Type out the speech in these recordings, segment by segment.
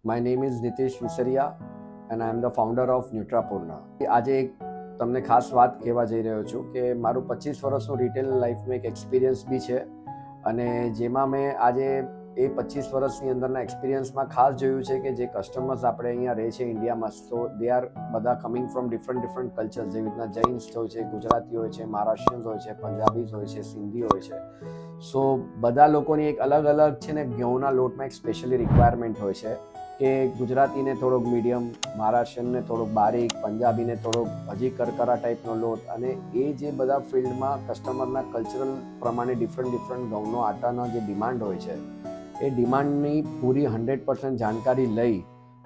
My name is Nitish Visaria and I am the founder of Nutrapurna. આજે એક તમને ખાસ વાત કહેવા જઈ રહ્યો છું કે મારું 25 વર્ષનું રિટેલ લાઈફનું એક એક્સપિરિયન્સ બી છે અને જેમાં મેં આજે એ 25 વર્ષની અંદરના એક્સપિરિયન્સમાં ખાસ જોયું છે કે જે કસ્ટમર્સ આપણે અહીંયા રહે છે ઇન્ડિયામાં, તો દે આર બધા કમિંગ ફ્રોમ ડિફરન્ટ કલ્ચર્સ, જેવી રીતના જૈન્સ હોય છે, ગુજરાતી હોય છે, મહારાષ્ટ્રીયન્સ હોય છે, પંજાબીઝ હોય છે, સિંધી હોય છે. સો બધા લોકોની એક અલગ અલગ છે ને ઘઉંના લોટમાં એક સ્પેશિયલી રિક્વાયરમેન્ટ હોય છે કે ગુજરાતીને થોડોક મીડિયમ, મહારાષ્ટ્રીયનને થોડોક બારીક, પંજાબીને થોડોક હજી કરકરા ટાઈપનો લોટ, અને એ જે બધા ફિલ્ડમાં કસ્ટમરના કલ્ચરલ પ્રમાણે ડિફરન્ટ ઘઉંનો આટાનો જે ડિમાન્ડ હોય છે એ ડિમાન્ડની પૂરી 100% જાણકારી લઈ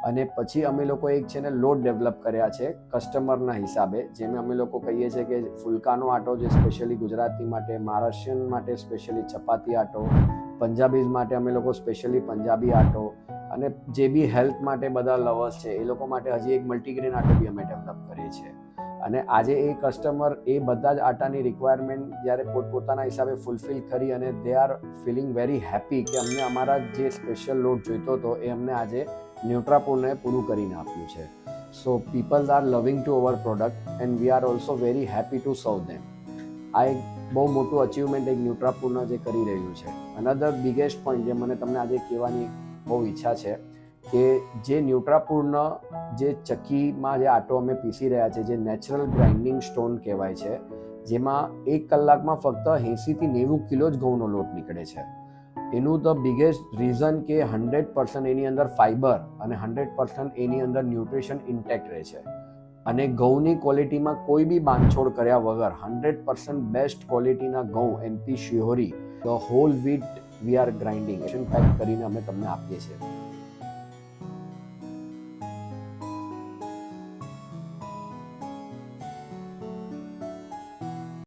અને પછી અમે લોકો એક છે ને લોટ ડેવલપ કર્યા છે કસ્ટમરના હિસાબે. જેમાં અમે લોકો કહીએ છીએ કે ફુલકાનો આટો જે સ્પેશિયલી ગુજરાતી માટે, મહારાષ્ટ્રીયન માટે સ્પેશિયલી ચપાતી આટો, પંજાબીઝ માટે અમે લોકો સ્પેશિયલી પંજાબી આટો, અને જે બી હેલ્થ માટે બધા લવર્સ છે એ લોકો માટે હજી એક મલ્ટીગ્રેન આટો બી અમે ડેવલપ કરીએ છીએ. અને આજે એ કસ્ટમર એ બધા જ આટાની રિક્વાયરમેન્ટ જ્યારે પોતપોતાના હિસાબે ફૂલફિલ કરી અને they are feeling very happy કે અમને અમારા જે સ્પેશિયલ લોટ જોઈતો હતો એ અમને આજે ન્યુટ્રાપૂર્ણએ પૂરું કરીને આપ્યું છે. So peoples are loving to our product and we are also very happy to serve them. આ એક બહુ મોટું અચીવમેન્ટ એક ન્યુટ્રાપૂર્ણ જે કરી રહ્યું છે. અનધર બિગેસ્ટ પોઈન્ટ જે મને તમને આજે કહેવાની બહુ ઈચ્છા છે કે જે ન્યુટ્રાપૂર્ણ જે ચક્કીમાં જે આટો અમે પીસી રહ્યા છે, જે નેચરલ ગ્રાઇન્ડિંગ સ્ટોન કહેવાય છે, જેમાં 1 કલાકમાં ફક્ત 80 થી 90 કિલો જ ઘઉંનો લોટ નીકળે છે. એનું ધ બિગેસ્ટ રીઝન કે 100% એની અંદર ફાઈબર અને 100% એની અંદર ન્યુટ્રિશન ઇન્ટેક્ટ રહે છે. અને ઘઉંની ક્વોલિટીમાં કોઈ બી બાંધછોડ કર્યા વગર 100% બેસ્ટ ક્વોલિટીના ઘઉં MP Sihori the whole wheat we are grinding pack કરીને અમે તમને આપીએ છીએ.